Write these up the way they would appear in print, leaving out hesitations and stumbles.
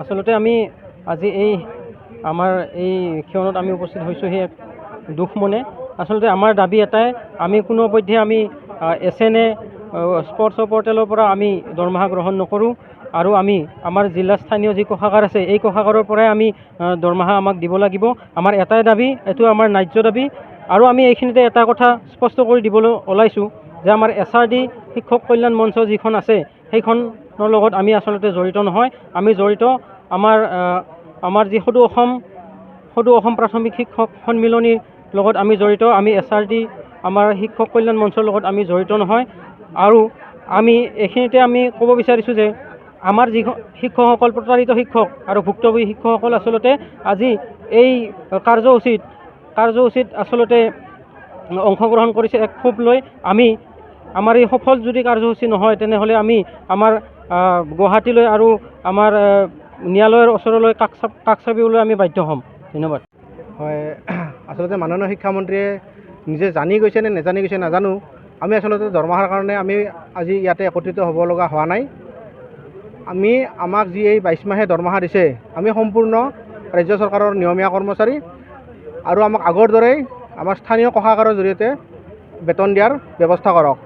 আচলতে আমি আজি আমাৰ এই ক্ষণত আমি উপস্থিত হৈছোঁ সেই দুখ মনে। আচলতে আমাৰ দাবী এটাই, আমি কোনোপধ্যে আমি SNA স্পৰ্টছ পৰ্টেলৰ পৰা আমি দৰমহা গ্ৰহণ নকৰোঁ আৰু আমি আমাৰ জিলা স্থানীয় যি কোষাগাৰ আছে এই কোষাগাৰৰ পৰাই আমি দৰমহা আমাক দিব লাগিব। আমাৰ এটাই দাবী, এইটো আমাৰ ন্যায্য দাবী। আৰু আমি এইখিনিতে এটা কথা স্পষ্ট কৰি দিবলৈ ওলাইছোঁ যে আমাৰ SRD শিক্ষক কল্যাণ মঞ্চ যিখন আছে সেইখনৰ লগত আমি আচলতে জড়িত নহয়। আমি জড়িত আমাৰ যি সদৌ অসম প্ৰাথমিক শিক্ষক সন্মিলনীৰ লগত আমি জড়িত। আমি SRD আমাৰ শিক্ষক কল্যাণ মঞ্চৰ লগত আমি জড়িত নহয়। আৰু আমি এইখিনিতে আমি ক'ব বিচাৰিছোঁ যে আমাৰ যি শিক্ষকসকল, প্ৰতাৰিত শিক্ষক আৰু ভুক্তভোগী শিক্ষকসকল আচলতে আজি এই কাৰ্যসূচীত আচলতে অংশগ্ৰহণ কৰিছে এক ক্ষোভ লৈ। আমাৰ এই সফল যদি কাৰ্যসূচী নহয় তেনেহ'লে আমি আমাৰ গুৱাহাটীলৈ আৰু আমাৰ ন্যায়ালয়ৰ ওচৰলৈ কাষ চাপিবলৈ আমি বাধ্য হ'ম। ধন্যবাদ। হয়, আচলতে মাননীয় শিক্ষামন্ত্ৰীয়ে নিজে জানি গৈছে নে নেজানি গৈছে নাজানো। আমি আচলতে দৰমহাৰ কাৰণে আমি আজি ইয়াতে একত্ৰিত হ'ব লগা হোৱা নাই। আমাক যি এই 22 মাহে দৰমহা দিছে, আমি সম্পূৰ্ণ ৰাজ্য চৰকাৰৰ নিয়মীয়া কৰ্মচাৰী আৰু আমাক আগৰ দৰেই আমাৰ স্থানীয় কোষাগাৰৰ জৰিয়তে বেতন দিয়াৰ ব্যৱস্থা কৰক।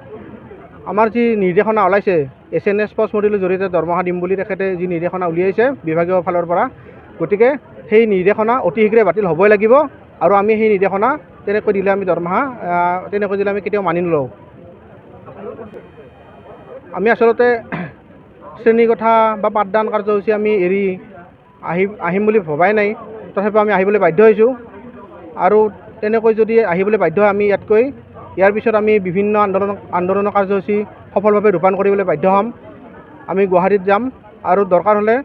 আমাৰ যি নিৰ্দেশনা ওলাইছে SNA স্পৰ্টছ মডেলৰ জৰিয়তে দৰমহা দিম বুলি তেখেতে যি নিৰ্দেশনা উলিয়াইছে বিভাগীয় ফালৰ পৰা, গতিকে সেই নিৰ্দেশনা অতি শীঘ্ৰে বাতিল হ'বই লাগিব। আৰু আমি সেই নিৰ্দেশনা তেনেকৈ দিলে আমি দৰমহা তেনেকৈ দিলে আমি কেতিয়াও মানি নলওঁ। আমি আচলতে শ্ৰেণীকোঠা বা পাঠদান কাৰ্যসূচী আমি এৰি আহিম বুলি ভবাই নাই, তথাপিও আমি আহিবলৈ বাধ্য হৈছোঁ। আৰু তেনেকৈ যদি আহিবলৈ বাধ্য হয় আমি ইয়াৰ পিছত আমি বিভিন্ন আন্দোলনৰ কাৰ্যসূচী সফলভাৱে ৰূপায়ণ কৰিবলৈ বাধ্য হ'ম। আমি গুৱাহাটীত যাম আৰু দৰকাৰ হ'লে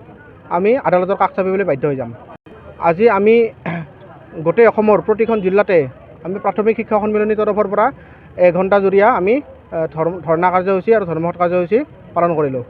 আমি আদালতৰ কাষ চাপিবলৈ বাধ্য হৈ যাম। আজি আমি গোটেই অসমৰ প্ৰতিখন জিলাতে আমি প্ৰাথমিক শিক্ষা সন্মিলনীৰ তৰফৰ পৰা 1 ঘণ্টা জুৰীয়া আমি ধৰ্ণা কাৰ্যসূচী আৰু ধৰ্মঘট কাৰ্যসূচী পালন কৰিলোঁ।